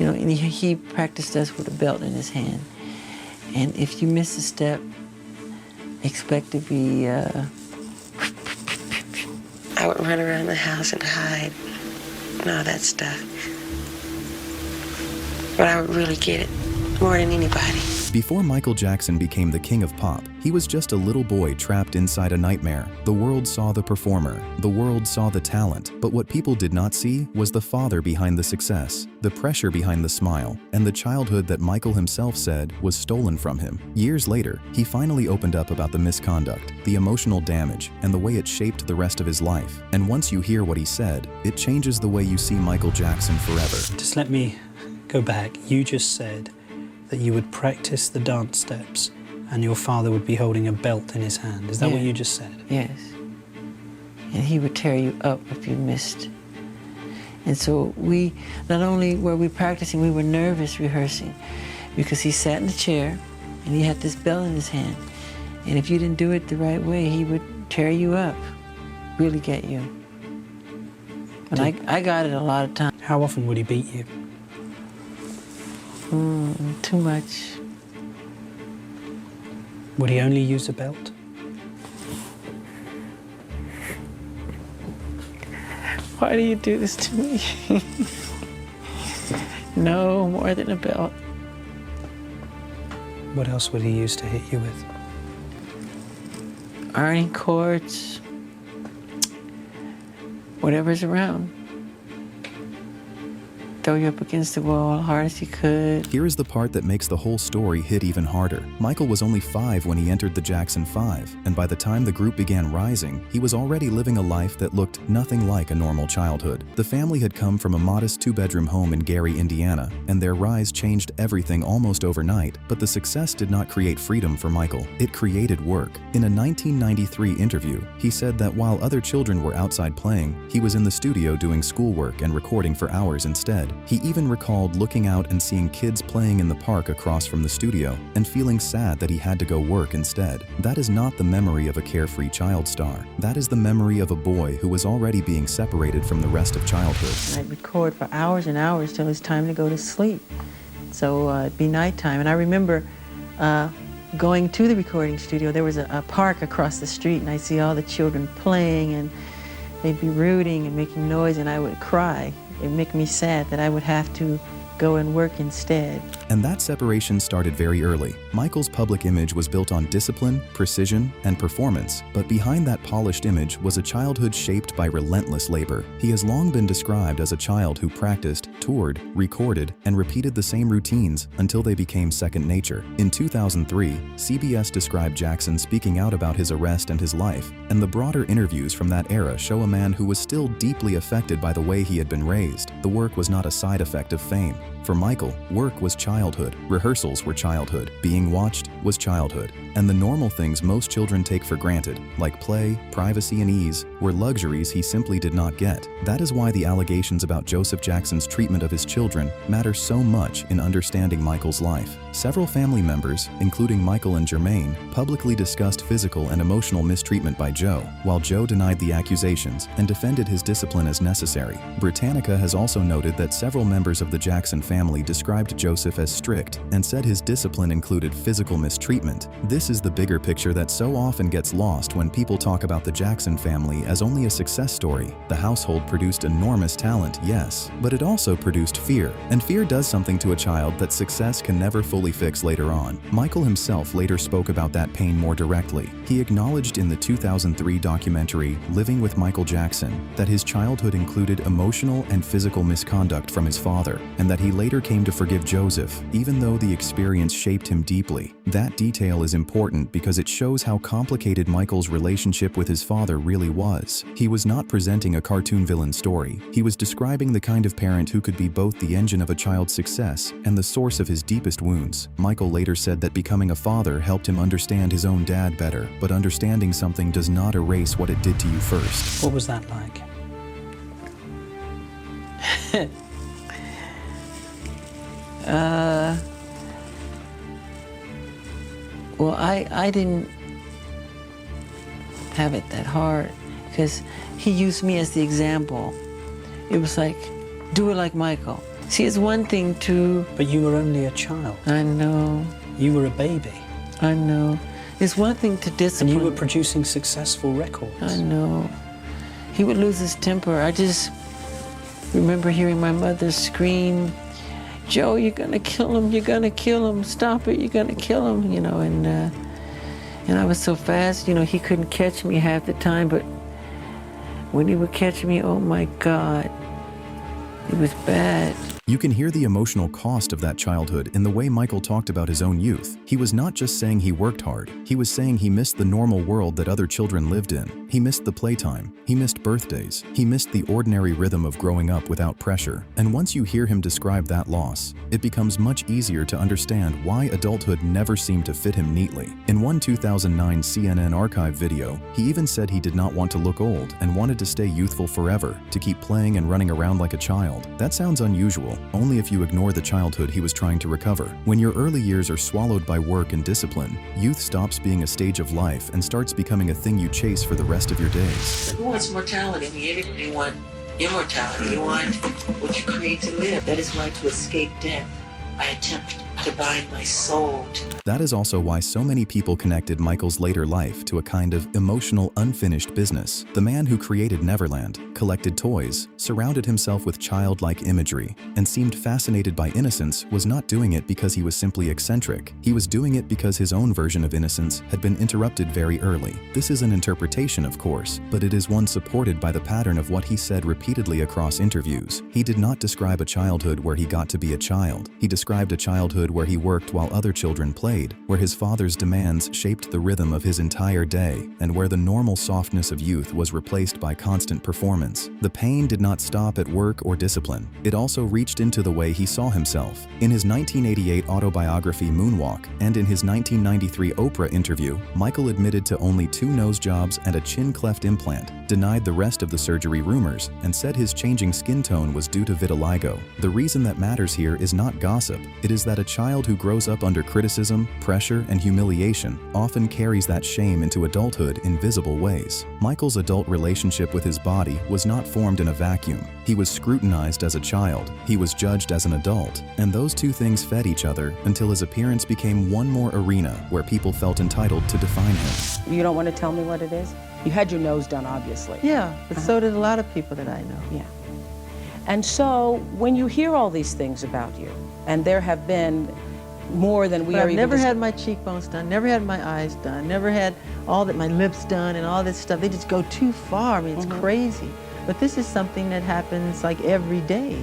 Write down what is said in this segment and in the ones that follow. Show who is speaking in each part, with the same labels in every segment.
Speaker 1: know, and he practiced us with a belt in his hand. And if you miss a step, expect to be... I would run around the house and hide and all that stuff. But I would really get it more than anybody.
Speaker 2: Before Michael Jackson became the king of pop, he was just a little boy trapped inside a nightmare. The world saw the performer, the world saw the talent, but what people did not see was the father behind the success, the pressure behind the smile, and the childhood that Michael himself said was stolen from him. Years later, he finally opened up about the misconduct, the emotional damage, and the way it shaped the rest of his life. And once you hear what he said, it changes the way you see Michael Jackson forever.
Speaker 3: Just let me go back. You just said that you would practice the dance steps and your father would be holding a belt in his hand. Is that what you just said?
Speaker 1: Yes. And he would tear you up if you missed. And so we, not only were we practicing, we were nervous rehearsing because he sat in the chair and he had this belt in his hand. And if you didn't do it the right way, he would tear you up, really get you. And I got it a lot of times.
Speaker 3: How often would he beat you?
Speaker 1: Too much.
Speaker 3: Would he only use a belt?
Speaker 1: Why do you do this to me? No, more than a belt.
Speaker 3: What else would he use to hit you with?
Speaker 1: Ironing cords, whatever's around. Throw you up against the wall hard as he could.
Speaker 2: Here is the part that makes the whole story hit even harder. Michael was only 5 when he entered the Jackson 5, and by the time the group began rising, he was already living a life that looked nothing like a normal childhood. The family had come from a modest 2-bedroom home in Gary, Indiana, and their rise changed everything almost overnight, but the success did not create freedom for Michael. It created work. In a 1993 interview, he said that while other children were outside playing, he was in the studio doing schoolwork and recording for hours instead. He even recalled looking out and seeing kids playing in the park across from the studio and feeling sad that he had to go work instead. That is not the memory of a carefree child star. That is the memory of a boy who was already being separated from the rest of childhood.
Speaker 1: I'd record for hours and hours till it's time to go to sleep. So it'd be nighttime. And I remember going to the recording studio. There was a park across the street, and I'd see all the children playing, and they'd be rooting and making noise, and I would cry. It'd make me sad that I would have to go and work instead.
Speaker 2: And that separation started very early. Michael's public image was built on discipline, precision, and performance, but behind that polished image was a childhood shaped by relentless labor. He has long been described as a child who practiced, toured, recorded, and repeated the same routines until they became second nature. In 2003, CBS described Jackson speaking out about his arrest and his life, and the broader interviews from that era show a man who was still deeply affected by the way he had been raised. The work was not a side effect of fame. For Michael, work was childhood, rehearsals were childhood, being watched was childhood, and the normal things most children take for granted, like play, privacy, and ease, were luxuries he simply did not get. That is why the allegations about Joseph Jackson's treatment of his children matter so much in understanding Michael's life. Several family members, including Michael and Jermaine, publicly discussed physical and emotional mistreatment by Joe, while Joe denied the accusations and defended his discipline as necessary. Britannica has also noted that several members of the Jackson family described Joseph as strict and said his discipline included physical mistreatment. This is the bigger picture that so often gets lost when people talk about the Jackson family as only a success story. The household produced enormous talent, yes, but it also produced fear, and fear does something to a child that success can never fully fix later on. Michael himself later spoke about that pain more directly. He acknowledged in the 2003 documentary Living with Michael Jackson that his childhood included emotional and physical misconduct from his father, and that he later came to forgive Joseph, even though the experience shaped him deeply. That detail is important because it shows how complicated Michael's relationship with his father really was. He was not presenting a cartoon villain story. He was describing the kind of parent who could be both the engine of a child's success and the source of his deepest wounds. Michael later said that becoming a father helped him understand his own dad better, but understanding something does not erase what it did to you first.
Speaker 3: What was that like?
Speaker 1: Well, I didn't have it that hard because he used me as the example. It was like, do it like Michael. See, it's one thing to...
Speaker 3: But you were only a child.
Speaker 1: I know.
Speaker 3: You were a baby.
Speaker 1: I know. It's one thing to discipline.
Speaker 3: And you were producing successful records.
Speaker 1: I know. He would lose his temper. I just remember hearing my mother scream, "Joe, you're gonna kill him, you're gonna kill him, stop it, you're gonna kill him," you know, and I was so fast, you know, he couldn't catch me half the time, but when he would catch me, oh my God, it was bad.
Speaker 2: You can hear the emotional cost of that childhood in the way Michael talked about his own youth. He was not just saying he worked hard, he was saying he missed the normal world that other children lived in. He missed the playtime, he missed birthdays, he missed the ordinary rhythm of growing up without pressure. And once you hear him describe that loss, it becomes much easier to understand why adulthood never seemed to fit him neatly. In one 2009 CNN archive video, he even said he did not want to look old and wanted to stay youthful forever, to keep playing and running around like a child. That sounds unusual, only if you ignore the childhood he was trying to recover. When your early years are swallowed by work and discipline, youth stops being a stage of life and starts becoming a thing you chase for the rest of your days.
Speaker 1: Who wants mortality? I mean, everybody wants immortality. You want what you create to live. That is why, to escape death, I attempt to bind my soul to...
Speaker 2: That is also why so many people connected Michael's later life to a kind of emotional, unfinished business. The man who created Neverland, collected toys, surrounded himself with childlike imagery, and seemed fascinated by innocence was not doing it because he was simply eccentric. He was doing it because his own version of innocence had been interrupted very early. This is an interpretation, of course, but it is one supported by the pattern of what he said repeatedly across interviews. He did not describe a childhood where he got to be a child. He described a childhood where he worked while other children played, where his father's demands shaped the rhythm of his entire day, and where the normal softness of youth was replaced by constant performance. The pain did not stop at work or discipline. It also reached into the way he saw himself. In his 1988 autobiography Moonwalk and in his 1993 Oprah interview, Michael admitted to only 2 nose jobs and a chin cleft implant, denied the rest of the surgery rumors, and said his changing skin tone was due to vitiligo. The reason that matters here is not gossip. It is that a child who grows up under criticism, pressure, and humiliation often carries that shame into adulthood in visible ways. Michael's adult relationship with his body was not formed in a vacuum. He was scrutinized as a child, he was judged as an adult, and those two things fed each other until his appearance became one more arena where people felt entitled to define him.
Speaker 4: You don't want to tell me what it is? You had your nose done, obviously.
Speaker 1: Yeah, but so did a lot of people that I know.
Speaker 4: Yeah. And so when you hear all these things about you, and there have been more than we
Speaker 1: But
Speaker 4: are
Speaker 1: I've
Speaker 4: even...
Speaker 1: never had my cheekbones done, never had my eyes done, never had all that, my lips done and all this stuff. They just go too far. I mean, it's crazy. But this is something that happens like every day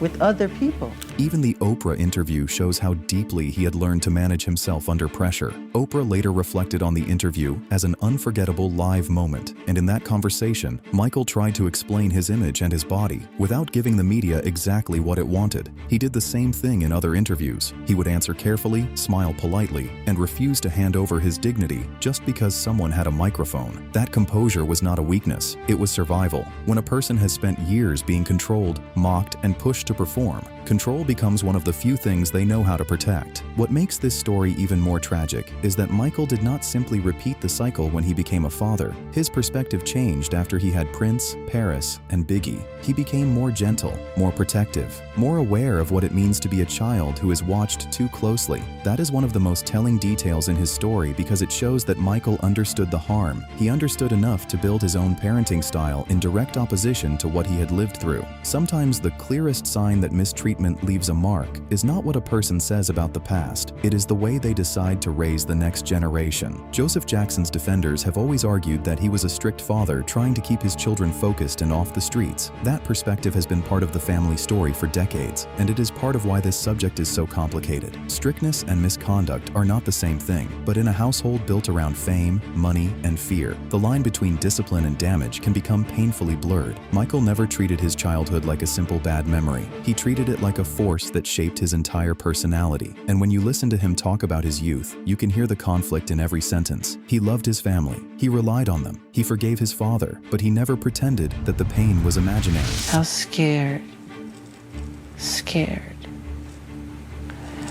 Speaker 1: with other people.
Speaker 2: Even the Oprah interview shows how deeply he had learned to manage himself under pressure. Oprah later reflected on the interview as an unforgettable live moment, and in that conversation, Michael tried to explain his image and his body without giving the media exactly what it wanted. He did the same thing in other interviews. He would answer carefully, smile politely, and refuse to hand over his dignity just because someone had a microphone. That composure was not a weakness, it was survival. When a person has spent years being controlled, mocked, and pushed to perform, control becomes one of the few things they know how to protect. What makes this story even more tragic is that Michael did not simply repeat the cycle when he became a father. His perspective changed after he had Prince, Paris, and Biggie. He became more gentle, more protective, more aware of what it means to be a child who is watched too closely. That is one of the most telling details in his story because it shows that Michael understood the harm. He understood enough to build his own parenting style in direct opposition to what he had lived through. Sometimes the clearest sign that mistreatment leaves a mark is not what a person says about the past, it is the way they decide to raise the next generation. Joseph Jackson's defenders have always argued that he was a strict father trying to keep his children focused and off the streets. That perspective has been part of the family story for decades, and it is part of why this subject is so complicated. Strictness and misconduct are not the same thing, but in a household built around fame, money, and fear, the line between discipline and damage can become painfully blurred. Michael never treated his childhood like a simple bad memory. He treated it like a force that shaped his entire personality. And when you listen to him talk about his youth, you can hear the conflict in every sentence. He loved his family. He relied on them. He forgave his father, but he never pretended that the pain was imaginary.
Speaker 1: How scared.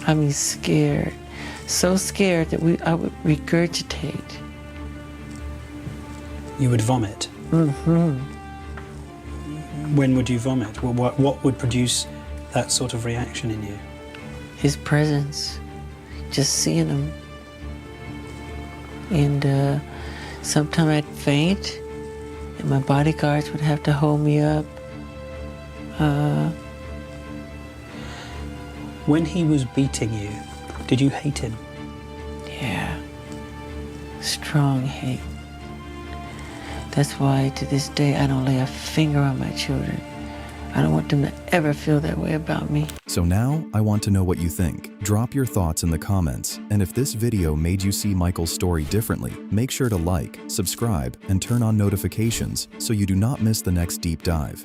Speaker 1: I mean, scared. So scared that I would regurgitate.
Speaker 3: You would vomit? When would you vomit? What would produce that sort of reaction in you?
Speaker 1: His presence, just seeing him. And sometimes I'd faint, and my bodyguards would have to hold me up.
Speaker 3: When he was beating you, did you hate him?
Speaker 1: Yeah, strong hate. That's why to this day I don't lay a finger on my children. I don't want them to ever feel that way about me.
Speaker 2: So now I want to know what you think. Drop your thoughts in the comments, and if this video made you see Michael's story differently, make sure to like, subscribe, and turn on notifications so you do not miss the next deep dive.